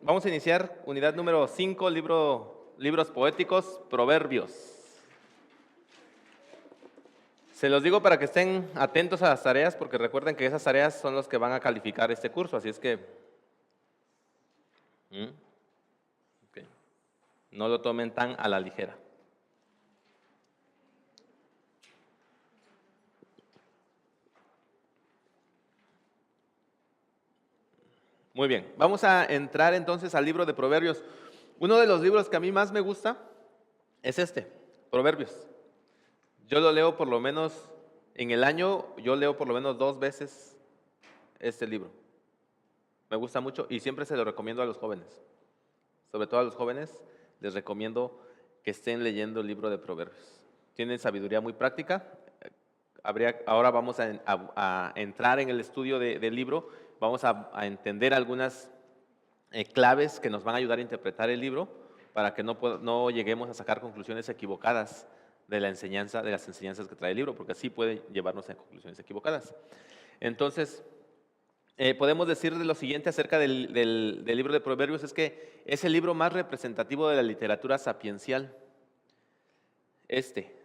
Vamos a iniciar unidad número 5, libros poéticos, Proverbios. Se los digo para que estén atentos a las tareas, porque recuerden que esas tareas son los que van a calificar este curso, así es que ok, no lo tomen tan a la ligera. Muy bien, vamos a entrar entonces al libro de Proverbios. Uno de los libros que a mí más me gusta es este, Proverbios. Yo lo leo por lo menos en el año, yo leo por lo menos 2 veces este libro. Me gusta mucho y siempre se lo recomiendo a los jóvenes. Sobre todo a los jóvenes les recomiendo que estén leyendo el libro de Proverbios. Tienen sabiduría muy práctica. Ahora vamos a entrar en el estudio del libro. Vamos a entender algunas claves que nos van a ayudar a interpretar el libro para que no lleguemos a sacar conclusiones equivocadas de las enseñanzas que trae el libro, porque así puede llevarnos a conclusiones equivocadas. Entonces, podemos decir lo siguiente acerca del libro de Proverbios, es que es el libro más representativo de la literatura sapiencial.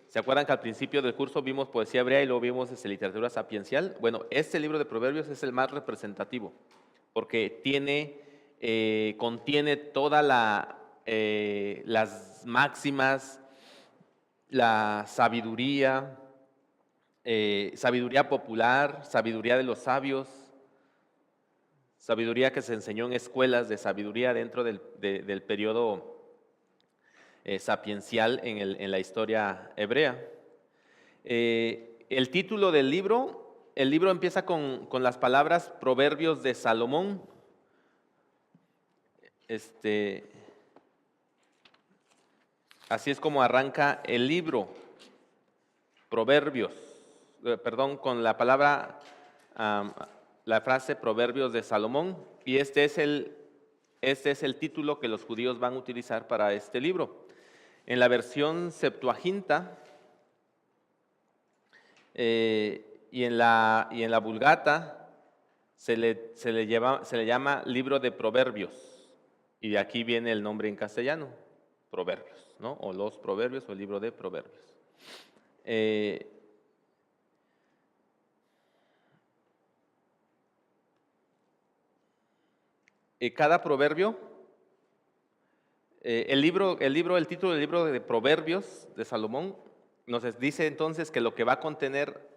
¿Se acuerdan que al principio del curso vimos poesía hebrea y luego vimos literatura sapiencial? Bueno, este libro de Proverbios es el más representativo, porque contiene todas las máximas, la sabiduría, sabiduría popular, sabiduría de los sabios, sabiduría que se enseñó en escuelas de sabiduría dentro del periodo sapiencial en la historia hebrea. El título del libro, el libro empieza con las palabras Proverbios de Salomón. Así es como arranca el libro, Proverbios, con la palabra, la frase Proverbios de Salomón, y este es el título que los judíos van a utilizar para este libro. En la versión Septuaginta y en la Vulgata se le llama libro de Proverbios, y de aquí viene el nombre en castellano, Proverbios, ¿no? O los Proverbios o el libro de Proverbios. Cada proverbio, el título del libro de Proverbios de Salomón nos dice entonces que lo que va a contener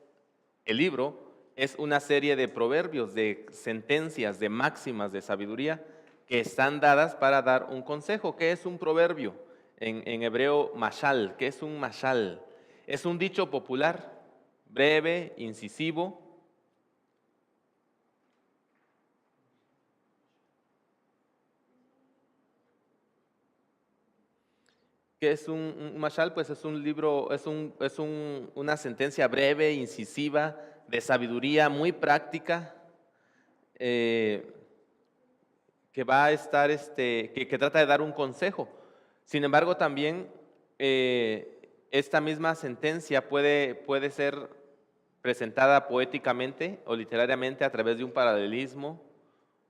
el libro es una serie de proverbios, de sentencias, de máximas de sabiduría que están dadas para dar un consejo. ¿Qué es un proverbio? En hebreo, mashal. ¿Qué es un mashal? Es un dicho popular, breve, incisivo. ¿Qué es un mashal? Pues es un libro, una sentencia breve, incisiva, de sabiduría muy práctica, que va a estar, que trata de dar un consejo. Sin embargo, también esta misma sentencia puede ser presentada poéticamente o literariamente a través de un paralelismo,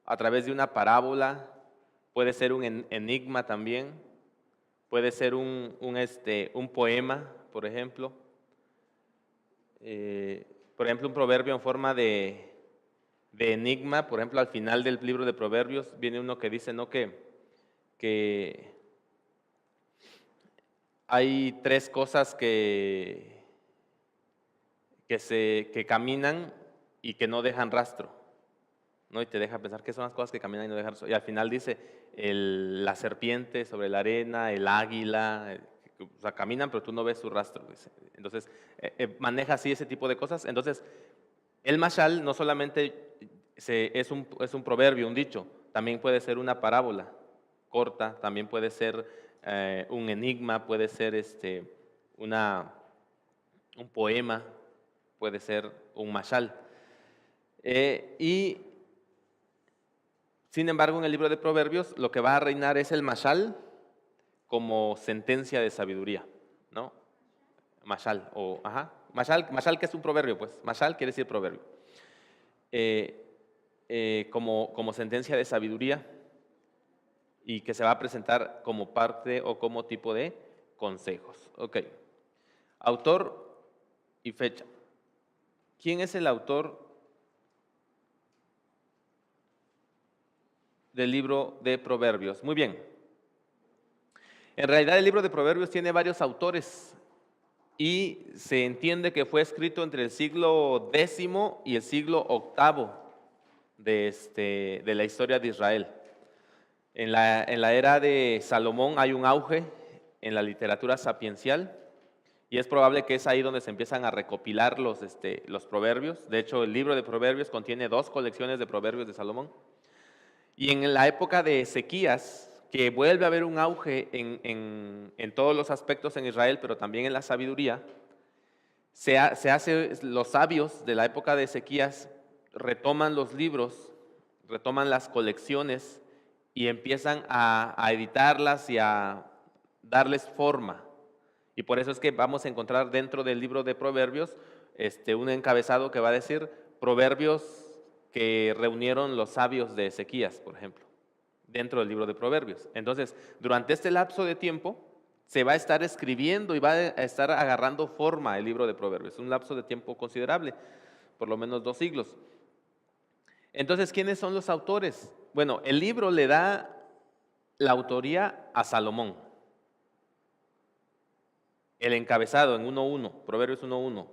a través de una parábola, puede ser un enigma también. Puede ser un poema, por ejemplo. Un proverbio en forma de enigma. Por ejemplo, al final del libro de Proverbios viene uno que dice, ¿no?, que hay 3 cosas que caminan y que no dejan rastro, ¿no? Y te deja pensar qué son las cosas que caminan y no dejan rastro. Y al final dice la serpiente sobre la arena, el águila, o sea, caminan pero tú no ves su rastro. Dice. Entonces, maneja así ese tipo de cosas. Entonces, el mashal no solamente es un proverbio, un dicho, también puede ser una parábola corta, también puede ser un enigma, puede ser un poema, puede ser un mashal. Y sin embargo, en el libro de Proverbios lo que va a reinar es el mashal como sentencia de sabiduría, ¿no? Mashal, mashal que es un proverbio, pues, mashal quiere decir proverbio. Como sentencia de sabiduría. y que se va a presentar como parte o como tipo de consejos. Ok. Autor y fecha. ¿Quién es el autor del libro de Proverbios? Muy bien. En realidad el libro de Proverbios tiene varios autores y se entiende que fue escrito entre el siglo X y el siglo VIII de la historia de Israel. En la era de Salomón hay un auge en la literatura sapiencial y es probable que es ahí donde se empiezan a recopilar los proverbios. De hecho, el libro de Proverbios contiene 2 colecciones de proverbios de Salomón. Y en la época de Ezequías, que vuelve a haber un auge en todos los aspectos en Israel, pero también en la sabiduría, los sabios de la época de Ezequías retoman los libros, retoman las colecciones y empiezan a editarlas y a darles forma. Y por eso es que vamos a encontrar dentro del libro de Proverbios un encabezado que va a decir proverbios que reunieron los sabios de Ezequías, por ejemplo, dentro del libro de Proverbios. Entonces, durante este lapso de tiempo, se va a estar escribiendo y va a estar agarrando forma el libro de Proverbios. Un lapso de tiempo considerable, por lo menos 2 siglos. Entonces, ¿quiénes son los autores? Bueno, el libro le da la autoría a Salomón. El encabezado en 1.1, Proverbios 1.1,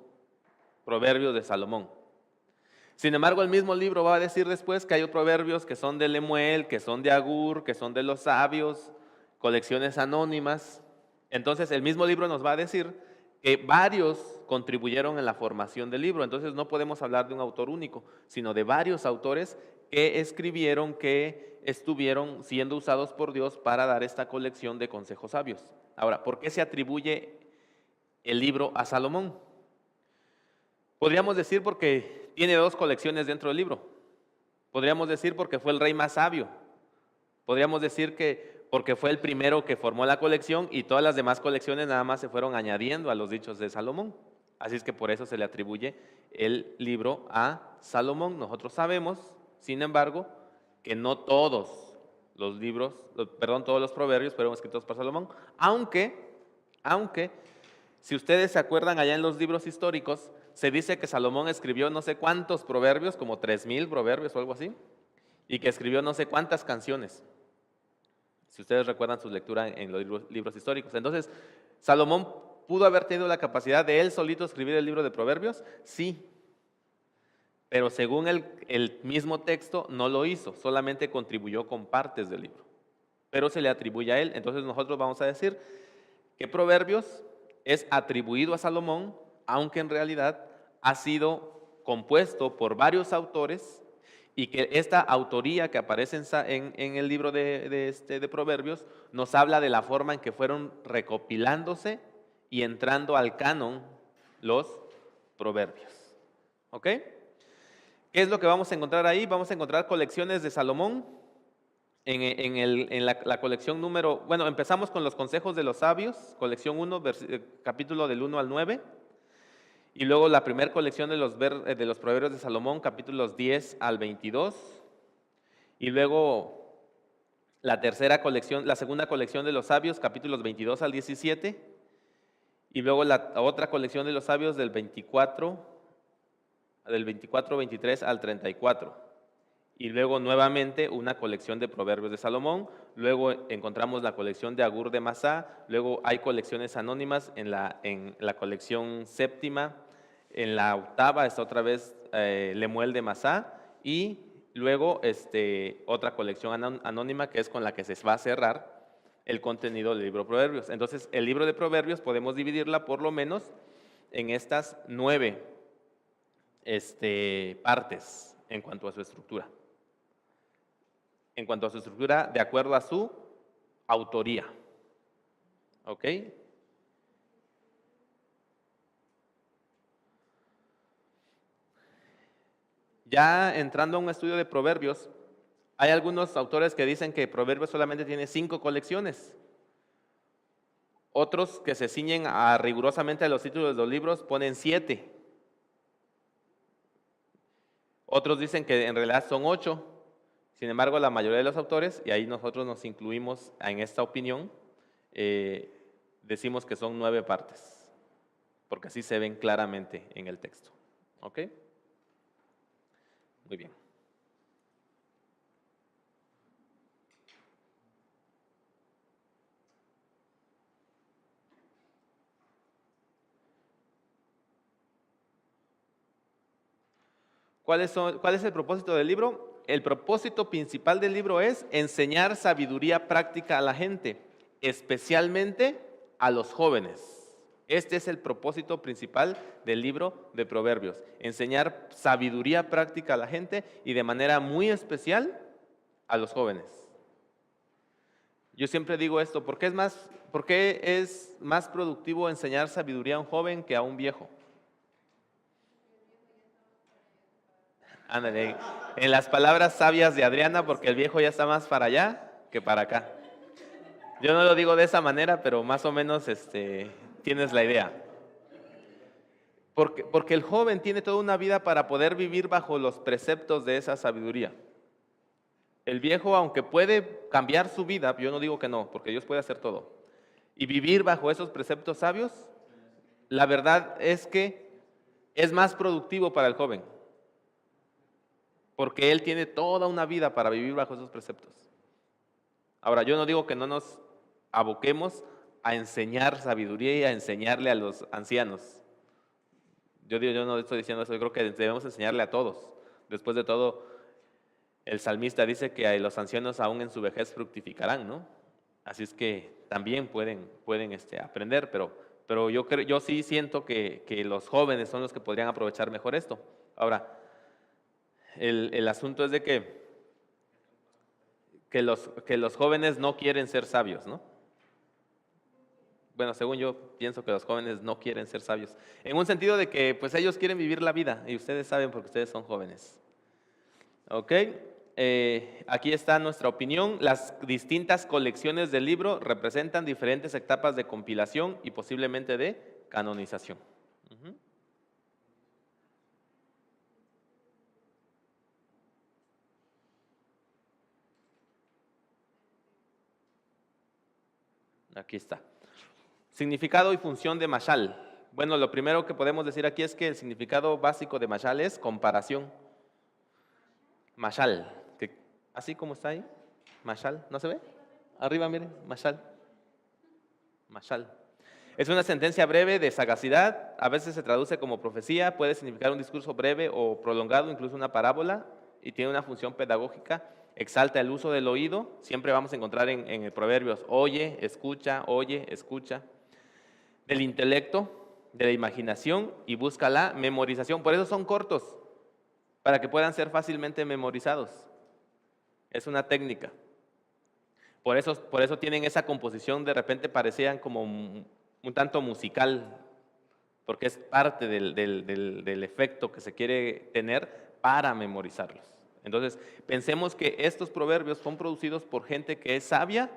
Proverbios de Salomón. Sin embargo, el mismo libro va a decir después que hay proverbios que son de Lemuel, que son de Agur, que son de los sabios, colecciones anónimas. Entonces, el mismo libro nos va a decir que varios contribuyeron en la formación del libro. Entonces, no podemos hablar de un autor único, sino de varios autores que escribieron, que estuvieron siendo usados por Dios para dar esta colección de consejos sabios. Ahora, ¿por qué se atribuye el libro a Salomón? Podríamos decir porque tiene 2 colecciones dentro del libro. Podríamos decir porque fue el rey más sabio. Podríamos decir que porque fue el primero que formó la colección y todas las demás colecciones nada más se fueron añadiendo a los dichos de Salomón. Así es que por eso se le atribuye el libro a Salomón. Nosotros sabemos, sin embargo, que no todos los libros, todos los proverbios fueron escritos por Salomón, aunque si ustedes se acuerdan allá en los libros históricos, se dice que Salomón escribió no sé cuántos proverbios, como 3,000 proverbios o algo así, y que escribió no sé cuántas canciones, si ustedes recuerdan su lectura en los libros históricos. Entonces, ¿Salomón pudo haber tenido la capacidad de él solito escribir el libro de Proverbios? Sí, pero según el mismo texto no lo hizo, solamente contribuyó con partes del libro, pero se le atribuye a él. Entonces nosotros vamos a decir que Proverbios es atribuido a Salomón, aunque en realidad ha sido compuesto por varios autores y que esta autoría que aparece en el libro de Proverbios nos habla de la forma en que fueron recopilándose y entrando al canon los proverbios. ¿Ok? ¿Qué es lo que vamos a encontrar ahí? Vamos a encontrar colecciones de Salomón. En la colección número, bueno, empezamos con los consejos de los sabios, colección 1, capítulo del 1 al 9, y luego la primera colección de los proverbios de Salomón, capítulos 10 al 22, y luego la segunda colección de los sabios, capítulos 22 al 17, y luego la otra colección de los sabios del 24, 23 al 34. Y luego nuevamente una colección de proverbios de Salomón, luego encontramos la colección de Agur de Masá, luego hay colecciones anónimas en la colección séptima, en la octava está otra vez Lemuel de Masá y luego otra colección anónima que es con la que se va a cerrar el contenido del libro de Proverbios. Entonces el libro de Proverbios podemos dividirla por lo menos en estas 9 partes en cuanto a su estructura. De acuerdo a su autoría. ¿Ok? Ya entrando a un estudio de proverbios, hay algunos autores que dicen que Proverbios solamente tiene 5 colecciones. Otros que se ciñen rigurosamente a los títulos de los libros ponen 7. Otros dicen que en realidad son 8. Sin embargo, la mayoría de los autores, y ahí nosotros nos incluimos en esta opinión, decimos que son 9 partes, porque así se ven claramente en el texto. ¿Ok? Muy bien. ¿Cuál es el propósito del libro? El propósito principal del libro es enseñar sabiduría práctica a la gente, especialmente a los jóvenes. Este es el propósito principal del libro de Proverbios, enseñar sabiduría práctica a la gente y de manera muy especial a los jóvenes. Yo siempre digo esto, ¿por qué es más productivo enseñar sabiduría a un joven que a un viejo? Ándale, en las palabras sabias de Adriana, porque el viejo ya está más para allá que para acá. Yo no lo digo de esa manera, pero más o menos tienes la idea. Porque el joven tiene toda una vida para poder vivir bajo los preceptos de esa sabiduría. El viejo, aunque puede cambiar su vida, yo no digo que no, porque Dios puede hacer todo, y vivir bajo esos preceptos sabios, la verdad es que es más productivo para el joven, porque él tiene toda una vida para vivir bajo esos preceptos. Ahora, yo no digo que no nos aboquemos a enseñar sabiduría y a enseñarle a los ancianos. Yo no estoy diciendo eso, yo creo que debemos enseñarle a todos. Después de todo, el salmista dice que los ancianos aún en su vejez fructificarán, ¿no? Así es que también pueden aprender, pero yo sí siento que los jóvenes son los que podrían aprovechar mejor esto. Ahora, el asunto es de que los jóvenes no quieren ser sabios, ¿no? Bueno, según yo pienso que los jóvenes no quieren ser sabios, en un sentido de que pues ellos quieren vivir la vida y ustedes saben porque ustedes son jóvenes. ¿Ok? Aquí está nuestra opinión. Las distintas colecciones del libro representan diferentes etapas de compilación y posiblemente de canonización. Ujú. Aquí está. Significado y función de mashal. Bueno, lo primero que podemos decir aquí es que el significado básico de mashal es comparación. Mashal, así como está ahí, mashal, ¿no se ve? Arriba, miren, mashal. Mashal. Es una sentencia breve de sagacidad, a veces se traduce como profecía, puede significar un discurso breve o prolongado, incluso una parábola, y tiene una función pedagógica, exalta el uso del oído, siempre vamos a encontrar en el Proverbios, oye, escucha, del intelecto, de la imaginación y busca la memorización, por eso son cortos, para que puedan ser fácilmente memorizados. Es una técnica. Por eso tienen esa composición, de repente parecían como un tanto musical, porque es parte del efecto que se quiere tener para memorizarlos. Entonces, pensemos que estos proverbios son producidos por gente que es sabia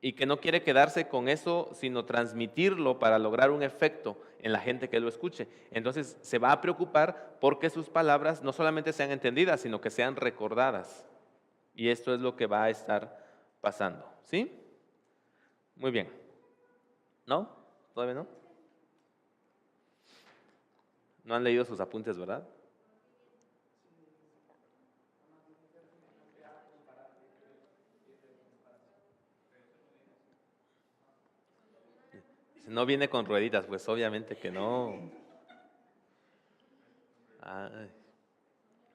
y que no quiere quedarse con eso, sino transmitirlo para lograr un efecto en la gente que lo escuche. Entonces, se va a preocupar porque sus palabras no solamente sean entendidas, sino que sean recordadas. Y esto es lo que va a estar pasando. ¿Sí? Muy bien. ¿No? ¿Todavía no? No han leído sus apuntes, ¿verdad? Si no viene con rueditas, pues obviamente que no. Ay,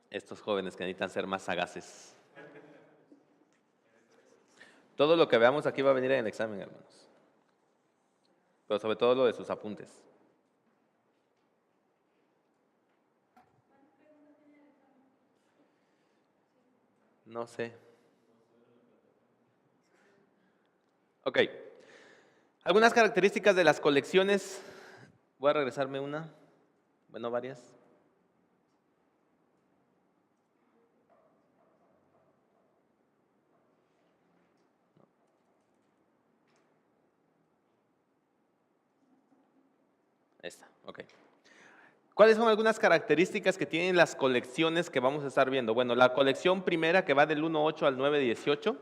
estos jóvenes que necesitan ser más sagaces. Todo lo que veamos aquí va a venir en el examen, hermanos. Pero sobre todo lo de sus apuntes. No sé. Ok. Algunas características de las colecciones. Voy a regresarme una. Bueno, varias. Esta, ok. ¿Cuáles son algunas características que tienen las colecciones que vamos a estar viendo? Bueno, la colección primera, que va del 1.8 al 9.18,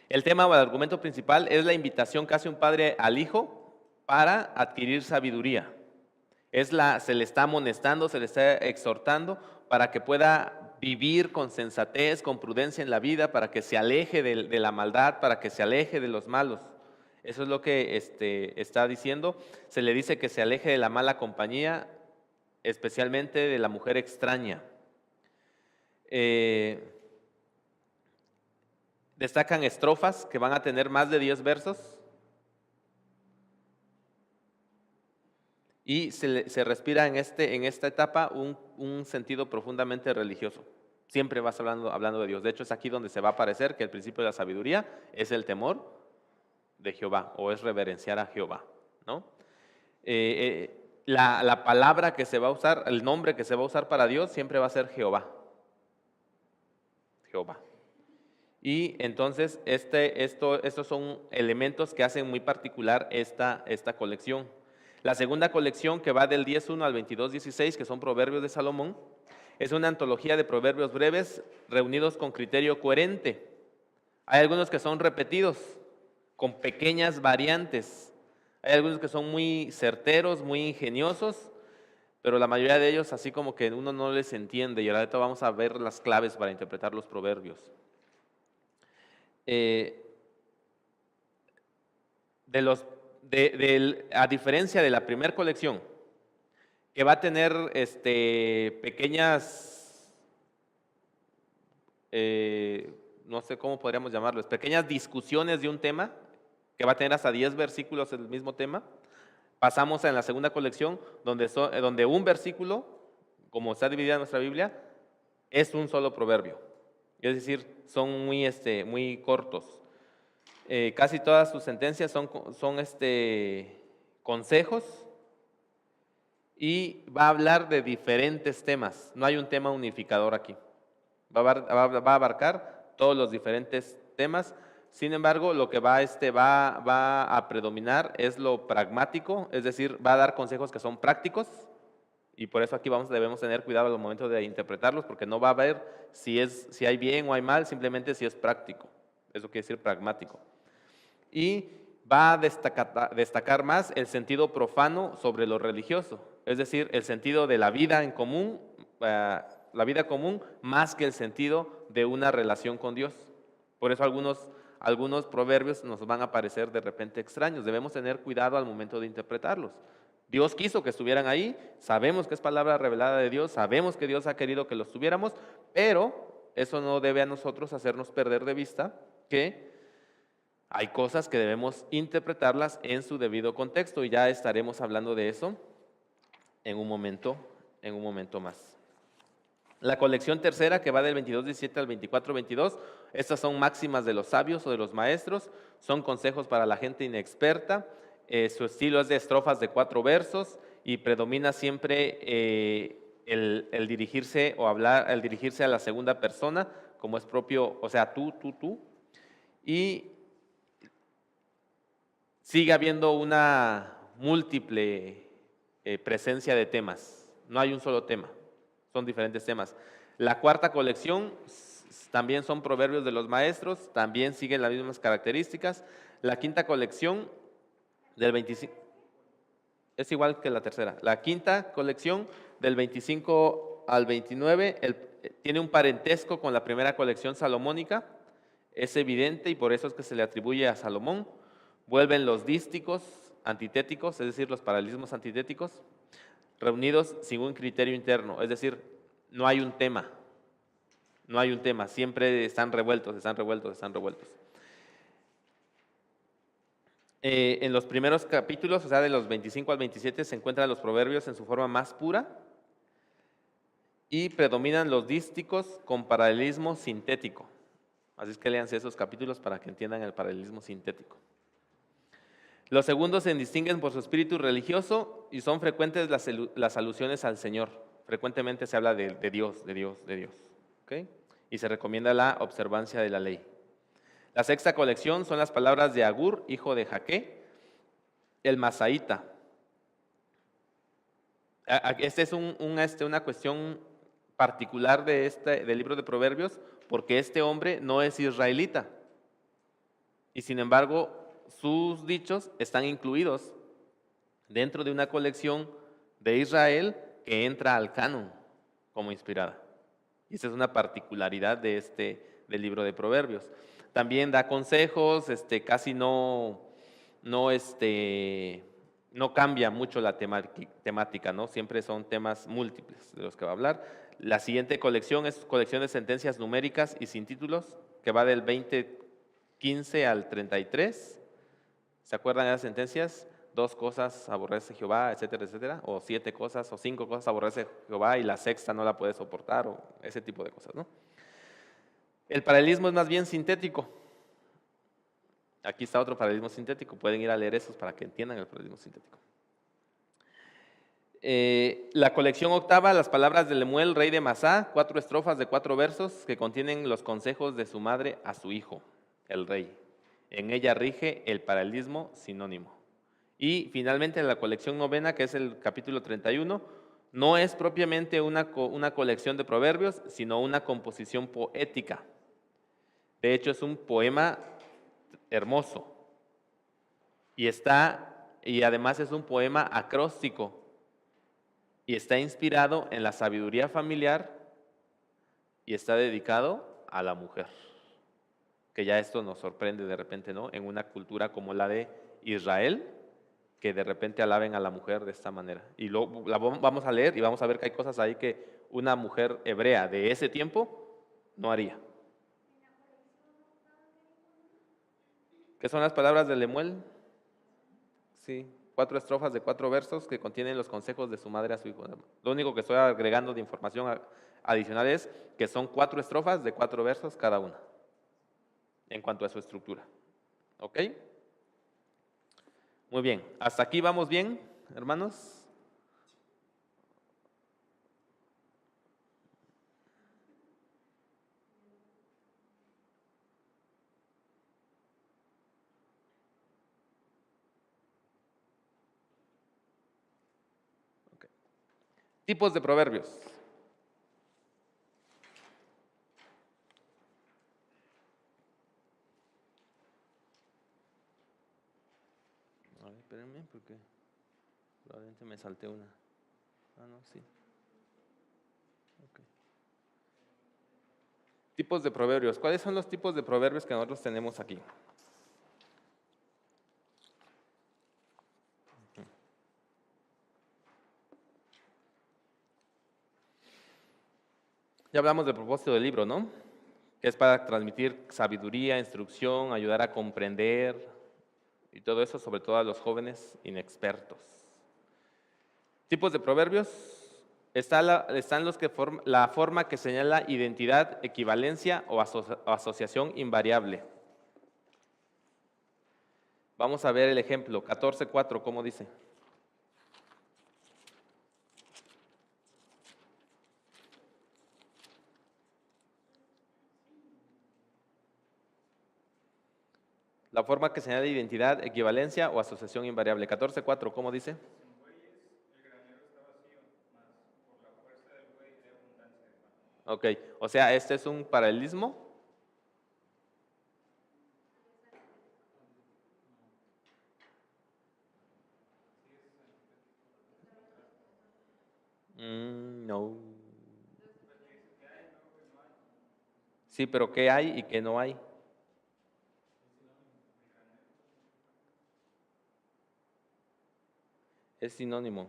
el tema o el argumento principal es la invitación que hace un padre al hijo para adquirir sabiduría. Se le está amonestando, se le está exhortando para que pueda vivir con sensatez, con prudencia en la vida, para que se aleje de la maldad, para que se aleje de los malos. Eso es lo que está diciendo. Se le dice que se aleje de la mala compañía, especialmente de la mujer extraña. Destacan estrofas que van a tener más de 10 versos. Y se respira en esta etapa un sentido profundamente religioso. Siempre vas hablando de Dios. De hecho, es aquí donde se va a aparecer que el principio de la sabiduría es el temor de Jehová, o es reverenciar a Jehová, ¿no? La palabra que se va a usar, el nombre que se va a usar para Dios siempre va a ser Jehová. Jehová. Y entonces estos son elementos que hacen muy particular esta colección. La segunda colección, que va del 10.1 al 22.16, que son proverbios de Salomón, es una antología de proverbios breves reunidos con criterio coherente. Hay algunos que son repetidos, con pequeñas variantes. Hay algunos que son muy certeros, muy ingeniosos, pero la mayoría de ellos así como que uno no les entiende, y ahorita vamos a ver las claves para interpretar los proverbios. A diferencia de la primera colección, que va a tener pequeñas, no sé cómo podríamos llamarlos, pequeñas discusiones de un tema, que va a tener hasta 10 versículos del mismo tema, pasamos en la segunda colección, donde un versículo, como está dividida nuestra Biblia, es un solo proverbio. Es decir, son muy cortos. Casi todas sus sentencias son consejos, y va a hablar de diferentes temas. No hay un tema unificador aquí. Va a abarcar todos los diferentes temas. Sin embargo, lo que va a predominar es lo pragmático, es decir, va a dar consejos que son prácticos, y por eso aquí debemos tener cuidado al momento de interpretarlos, porque no va a ver si hay bien o hay mal, simplemente si es práctico. Eso quiere decir pragmático. Y va a destacar más el sentido profano sobre lo religioso, es decir, el sentido de la vida en común, la vida común, más que el sentido de una relación con Dios. Por eso algunos proverbios nos van a parecer de repente extraños. Debemos tener cuidado al momento de interpretarlos. Dios quiso que estuvieran ahí, sabemos que es palabra revelada de Dios, sabemos que Dios ha querido que los tuviéramos, pero eso no debe a nosotros hacernos perder de vista que hay cosas que debemos interpretarlas en su debido contexto, y ya estaremos hablando de eso en un momento más. La colección tercera, que va del 22.17 al 24.22, estas son máximas de los sabios o de los maestros, son consejos para la gente inexperta. Su estilo es de estrofas de 4 versos, y predomina siempre el dirigirse a la segunda persona, como es propio, o sea, tú, y sigue habiendo una múltiple presencia de temas. No hay un solo tema, son diferentes temas. La cuarta colección también son proverbios de los maestros, también siguen las mismas características. La quinta colección del 25 es igual que la tercera. La quinta colección del 25 al 29 tiene un parentesco con la primera colección salomónica, es evidente, y por eso es que se le atribuye a Salomón. Vuelven los dísticos antitéticos, es decir, los paralelismos antitéticos, reunidos sin un criterio interno, es decir, no hay un tema, siempre están revueltos. En los primeros capítulos, o sea, de los 25 al 27, se encuentran los proverbios en su forma más pura, y predominan los dísticos con paralelismo sintético. Así es que léanse esos capítulos para que entiendan el paralelismo sintético. Los segundos se distinguen por su espíritu religioso, y son frecuentes las alusiones al Señor. Frecuentemente se habla de Dios. ¿Okay? Y se recomienda la observancia de la ley. La sexta colección son las palabras de Agur, hijo de Jaque, el Masaíta. Este es una cuestión particular del libro de Proverbios, porque este hombre no es israelita. Y sin embargo, sus dichos están incluidos dentro de una colección de Israel que entra al canon como inspirada. Y esa es una particularidad del libro de Proverbios. También da consejos, casi no cambia mucho la temática, ¿no? Siempre son temas múltiples de los que va a hablar. La siguiente colección es colección de sentencias numéricas y sin títulos, que va del 20:15 al 33. ¿Se acuerdan de las sentencias? 2 cosas aborrece Jehová, etcétera, etcétera. O 7 cosas o 5 cosas aborrece Jehová y la sexta no la puede soportar, o ese tipo de cosas, ¿no? El paralelismo es más bien sintético. Aquí está otro paralelismo sintético. Pueden ir a leer esos para que entiendan el paralelismo sintético. La colección octava, las palabras de Lemuel, rey de Masá, 4 estrofas de 4 versos que contienen los consejos de su madre a su hijo, el rey. En ella rige el paralelismo sinónimo. Y finalmente la colección novena, que es el capítulo 31, no es propiamente una colección de proverbios, sino una composición poética. De hecho, es un poema hermoso. Y además es un poema acróstico. Y está inspirado en la sabiduría familiar y está dedicado a la mujer. Que ya esto nos sorprende de repente, ¿no? En una cultura como la de Israel, que de repente alaben a la mujer de esta manera. Y luego la vamos a leer y vamos a ver que hay cosas ahí que una mujer hebrea de ese tiempo no haría. ¿Qué son las palabras de Lemuel? Sí, 4 estrofas de 4 versos que contienen los consejos de su madre a su hijo. Lo único que estoy agregando de información adicional es que son 4 estrofas de 4 versos cada una, en cuanto a su estructura. ¿Ok? Muy bien, hasta aquí vamos bien, hermanos. Okay. Tipos de proverbios. A ver, espérenme porque probablemente me salté una. Ah, no, sí. Okay. Tipos de proverbios. ¿Cuáles son los tipos de proverbios que nosotros tenemos aquí? Ya hablamos del propósito del libro, ¿no? Que es para transmitir sabiduría, instrucción, ayudar a comprender y todo eso, sobre todo a los jóvenes inexpertos. Tipos de proverbios. Están los que la forma que señala identidad, equivalencia o asociación invariable. Vamos a ver el ejemplo, 14:4, ¿cómo dice? La forma que señala identidad, equivalencia o asociación invariable. 14:4, ¿cómo dice? Ok, o sea, este es un paralelismo. No. Sí, pero ¿qué hay y qué no hay? Es sinónimo.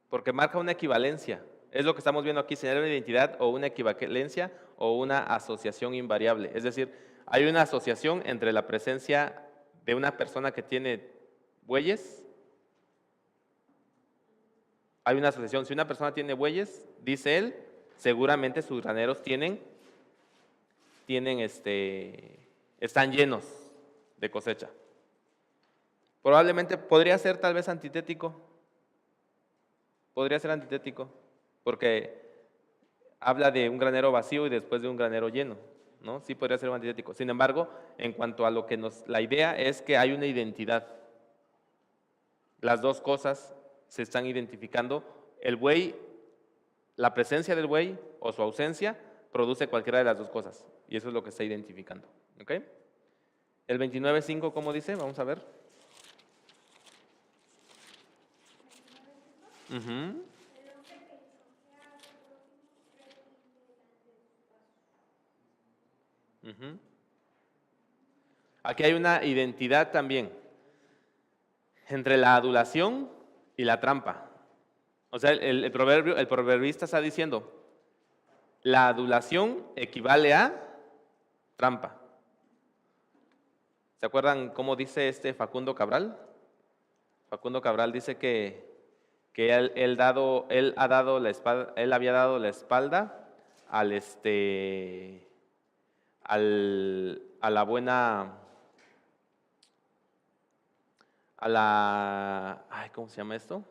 Porque marca una equivalencia. Es lo que estamos viendo aquí, señala una identidad o una equivalencia o una asociación invariable. Es decir, hay una asociación entre la presencia de una persona que tiene bueyes. Hay una asociación. Si una persona tiene bueyes, dice él, seguramente sus graneros están llenos de cosecha. Probablemente podría ser tal vez antitético. Podría ser antitético, porque habla de un granero vacío y después de un granero lleno, ¿no? Sí podría ser antitético. Sin embargo, en cuanto a lo que la idea es que hay una identidad. Las dos cosas se están identificando. El buey, la presencia del buey o su ausencia produce cualquiera de las dos cosas. Y eso es lo que está identificando. ¿Ok? El 29.5, ¿cómo dice? Vamos a ver. Ujú. Ujú. Aquí hay una identidad también entre la adulación y la trampa. O sea, el proverbista está diciendo, la adulación equivale a trampa. ¿Se acuerdan cómo dice Facundo Cabral? Facundo Cabral dice que él había dado la espalda a la buena, ay, ¿cómo se llama esto?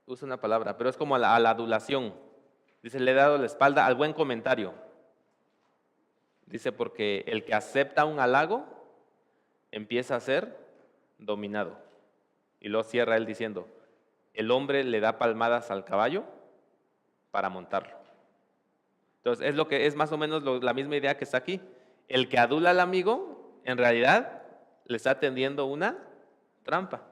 Usa una palabra, pero es como a la adulación. Dice, le he dado la espalda al buen comentario. Dice, porque el que acepta un halago empieza a ser dominado. Y luego cierra él diciendo, el hombre le da palmadas al caballo para montarlo. Entonces, es lo que es más o menos la misma idea que está aquí. El que adula al amigo, en realidad, le está tendiendo una trampa.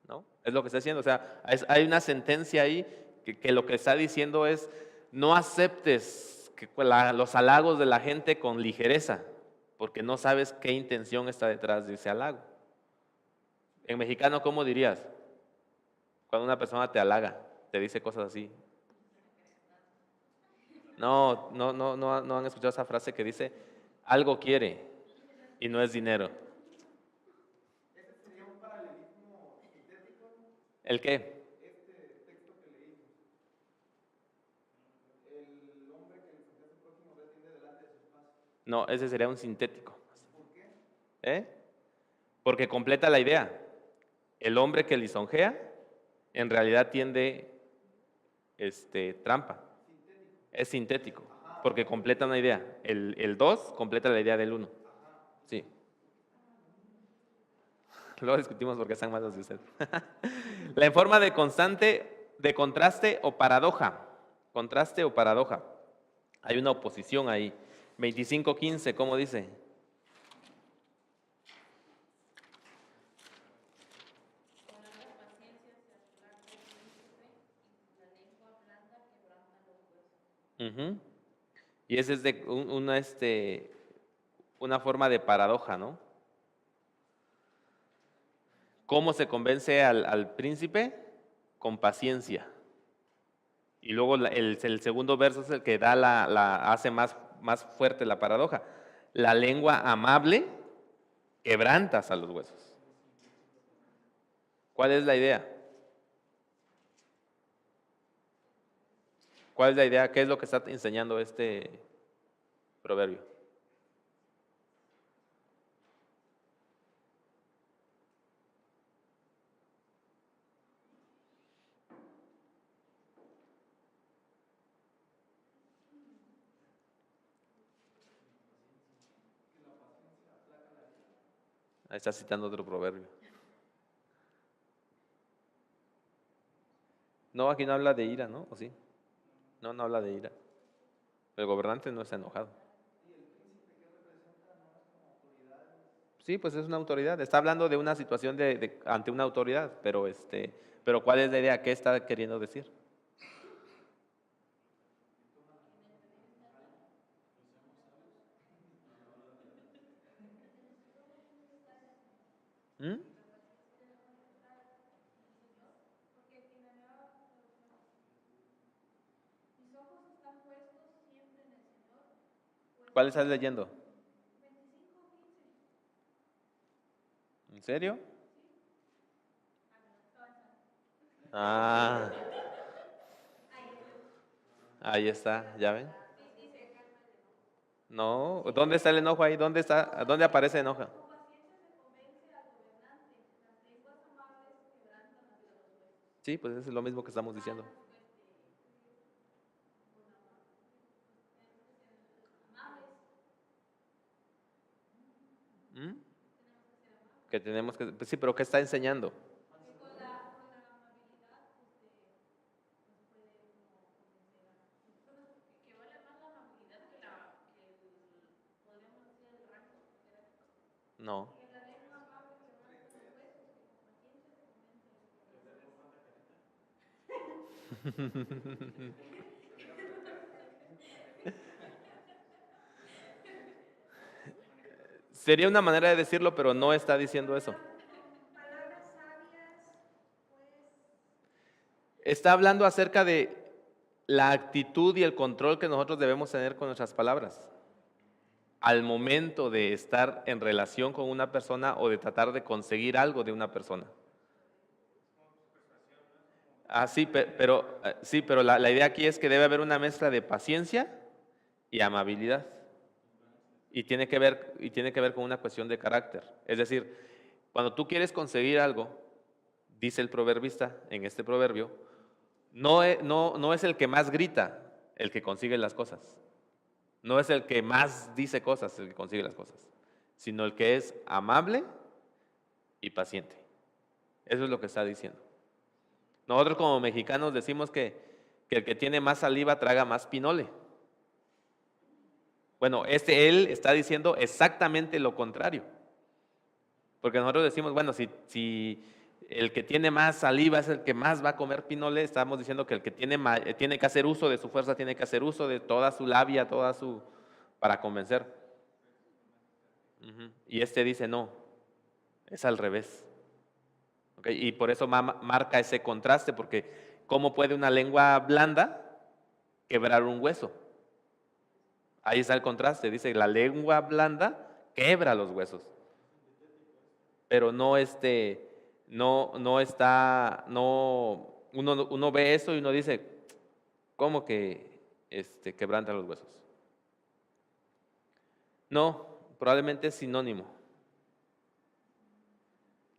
¿No? Es lo que está haciendo. O sea, hay una sentencia ahí que lo que está diciendo es, no aceptes los halagos de la gente con ligereza, porque no sabes qué intención está detrás de ese halago. En mexicano, ¿cómo dirías? Cuando una persona te halaga, te dice cosas así. No han escuchado esa frase que dice, algo quiere y no es dinero. ¿Ese sería un paralelismo sintético? ¿El qué? Este texto que leímos. El hombre que lisonjea a su prójimo retiene delante de sus pasos. No, ese sería un sintético. ¿Por qué? ¿Eh? Porque completa la idea. El hombre que lisonjea en realidad tiende trampa. Es sintético, porque completa una idea. El 2 completa la idea del 1. Sí. Luego discutimos porque están malos de usted. La en forma de constante, de contraste o paradoja. Contraste o paradoja. Hay una oposición ahí. 25:15, ¿cómo dice? Ujú. Y ese es una forma de paradoja, ¿no? ¿Cómo se convence al príncipe? Con paciencia. Y luego el segundo verso es el que hace más fuerte la paradoja. La lengua amable quebrantas a los huesos. ¿Cuál es la idea? ¿Cuál es la idea? ¿Qué es lo que está enseñando este proverbio? Ahí está citando otro proverbio. No, aquí no habla de ira, ¿no? ¿O sí? No habla de ira. El gobernante no está enojado. Sí, pues es una autoridad. Está hablando de una situación ante una autoridad, pero ¿cuál es la idea? ¿Qué está queriendo decir? ¿Mm? ¿Cuál estás leyendo? ¿En serio? Ah, ahí está, ¿ya ven? No, ¿dónde está el enojo ahí? ¿Dónde aparece enojo? Sí, pues eso es lo mismo que estamos diciendo. ¿Mm? Que tenemos que, pues sí, pero ¿qué está enseñando? No. Sería una manera de decirlo, pero no está diciendo eso. Está hablando acerca de la actitud y el control que nosotros debemos tener con nuestras palabras al momento de estar en relación con una persona o de tratar de conseguir algo de una persona. Sí, pero la idea aquí es que debe haber una mezcla de paciencia y amabilidad. Y tiene que ver con una cuestión de carácter. Es decir, cuando tú quieres conseguir algo, dice el proverbista en este proverbio, no es el que más grita el que consigue las cosas. No es el que más dice cosas el que consigue las cosas, sino el que es amable y paciente. Eso es lo que está diciendo. Nosotros como mexicanos decimos que el que tiene más saliva traga más pinole. Bueno, él está diciendo exactamente lo contrario. Porque nosotros decimos, bueno, si el que tiene más saliva es el que más va a comer pinole, estamos diciendo que el que tiene que hacer uso de su fuerza, tiene que hacer uso de toda su labia, para convencer. Y dice no, es al revés. ¿Okay? Y por eso marca ese contraste, porque ¿cómo puede una lengua blanda quebrar un hueso? Ahí está el contraste, dice la lengua blanda quebra los huesos. Pero uno ve eso y uno dice, ¿cómo que quebranta los huesos? No, probablemente es sinónimo.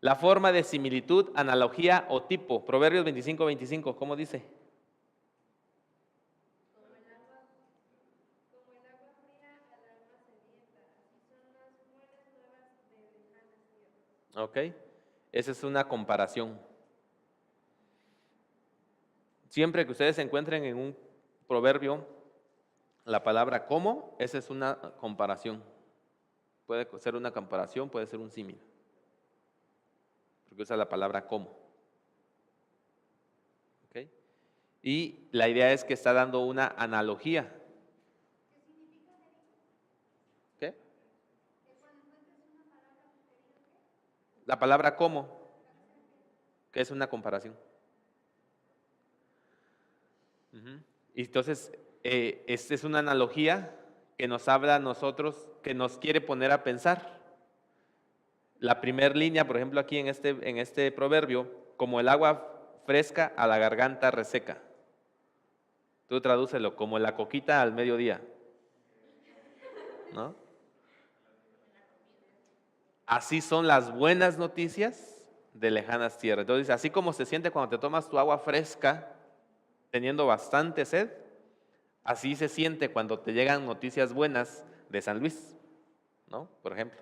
La forma de similitud, analogía o tipo, Proverbios 25:25, ¿cómo dice? Como el agua fría al alma sedienta, así son las buenas nuevas de lejanas tierras. Ok, esa es una comparación. Siempre que ustedes se encuentren en un proverbio, la palabra como, esa es una comparación. Puede ser una comparación, puede ser un símil. Porque usa la palabra como. ¿Okay? Y la idea es que está dando una analogía. ¿Qué significa? ¿Qué? Que cuando encuentres una palabra preferida, ¿qué? La palabra como, que es una comparación. Y entonces, esta es una analogía que nos habla a nosotros, que nos quiere poner a pensar. La primera línea, por ejemplo, aquí en este proverbio, como el agua fresca a la garganta reseca. Tú tradúcelo como la coquita al mediodía. ¿No? Así son las buenas noticias de lejanas tierras. Entonces, así como se siente cuando te tomas tu agua fresca, teniendo bastante sed, así se siente cuando te llegan noticias buenas de San Luis, ¿no? Por ejemplo.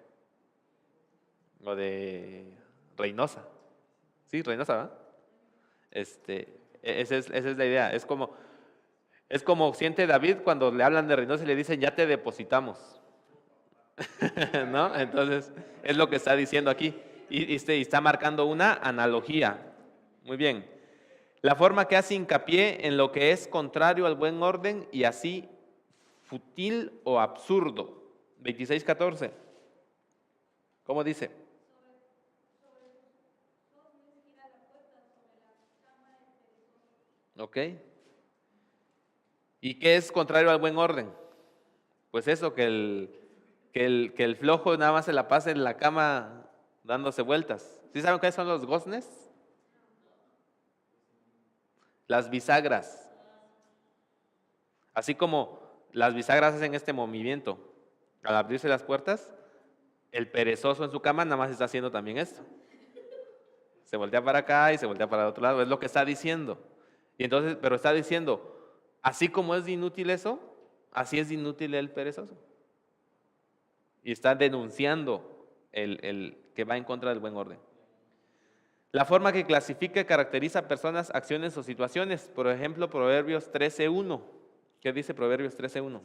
O de Reynosa. Sí, Reynosa, ¿verdad? Esa es la idea. Es como siente David cuando le hablan de Reynosa y le dicen, ya te depositamos. ¿No? Entonces, es lo que está diciendo aquí. Y está marcando una analogía. Muy bien. La forma que hace hincapié en lo que es contrario al buen orden y así fútil o absurdo. 26:14. ¿Cómo dice? ¿Ok? ¿Y qué es contrario al buen orden? Pues eso, que el flojo nada más se la pase en la cama dándose vueltas. ¿Sí saben qué son los goznes? Las bisagras. Así como las bisagras hacen este movimiento, al abrirse las puertas, el perezoso en su cama nada más está haciendo también esto. Se voltea para acá y se voltea para el otro lado, es lo que está diciendo. Y entonces, pero está diciendo, así como es inútil eso, así es inútil el perezoso. Y está denunciando el que va en contra del buen orden. La forma que clasifica y caracteriza personas, acciones o situaciones. Por ejemplo, Proverbios 13:1. ¿Qué dice Proverbios 13:1?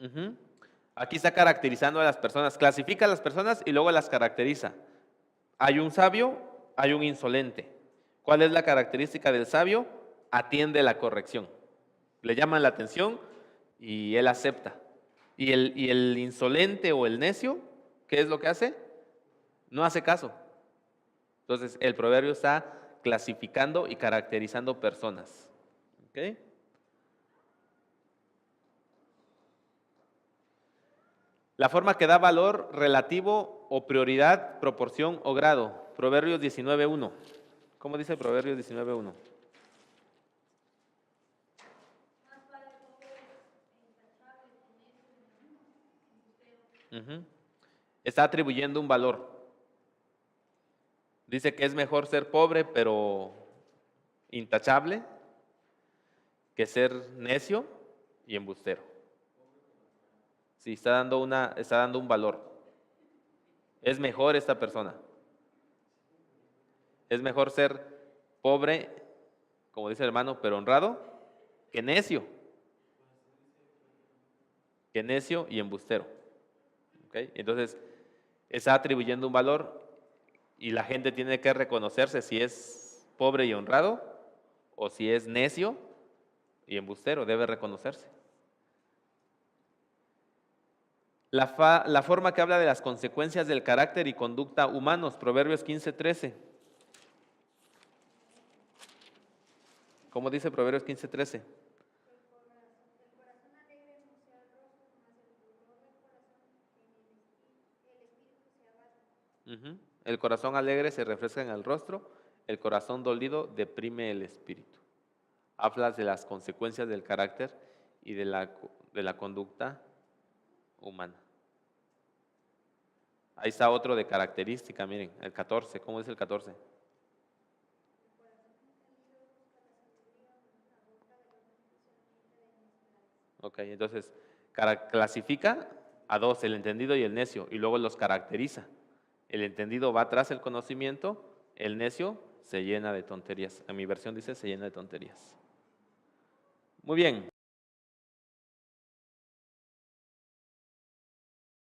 Ujú. Aquí está caracterizando a las personas, clasifica a las personas y luego las caracteriza. Hay un sabio, hay un insolente. ¿Cuál es la característica del sabio? Atiende la corrección. Le llaman la atención y él acepta. Y el insolente o el necio, ¿qué es lo que hace? No hace caso. Entonces, el proverbio está clasificando y caracterizando personas. ¿Ok? La forma que da valor relativo o prioridad, proporción o grado. Proverbios 19.1. ¿Cómo dice Proverbios 19.1? Ujú. Está atribuyendo un valor. Dice que es mejor ser pobre pero intachable que ser necio y embustero. Sí, está dando un valor. Es mejor esta persona. Es mejor ser pobre, como dice el hermano, pero honrado, que necio. Que necio y embustero. ¿Ok? Entonces, está atribuyendo un valor y la gente tiene que reconocerse si es pobre y honrado o si es necio y embustero, debe reconocerse. La forma que habla de las consecuencias del carácter y conducta humanos, Proverbios 15:13. ¿Cómo dice Proverbios 15:13? El corazón alegre hermosea el rostro, mas el furor del corazón el espíritu se abate. Ujú. El corazón alegre se refresca en el rostro, el corazón dolido deprime el espíritu. Hablas de las consecuencias del carácter y de la conducta humana. Ahí está otro de característica, miren, el 14. ¿Cómo es el 14? Ok, entonces clasifica a dos, el entendido y el necio, y luego los caracteriza. El entendido va tras el conocimiento, el necio se llena de tonterías. En mi versión dice se llena de tonterías. Muy bien.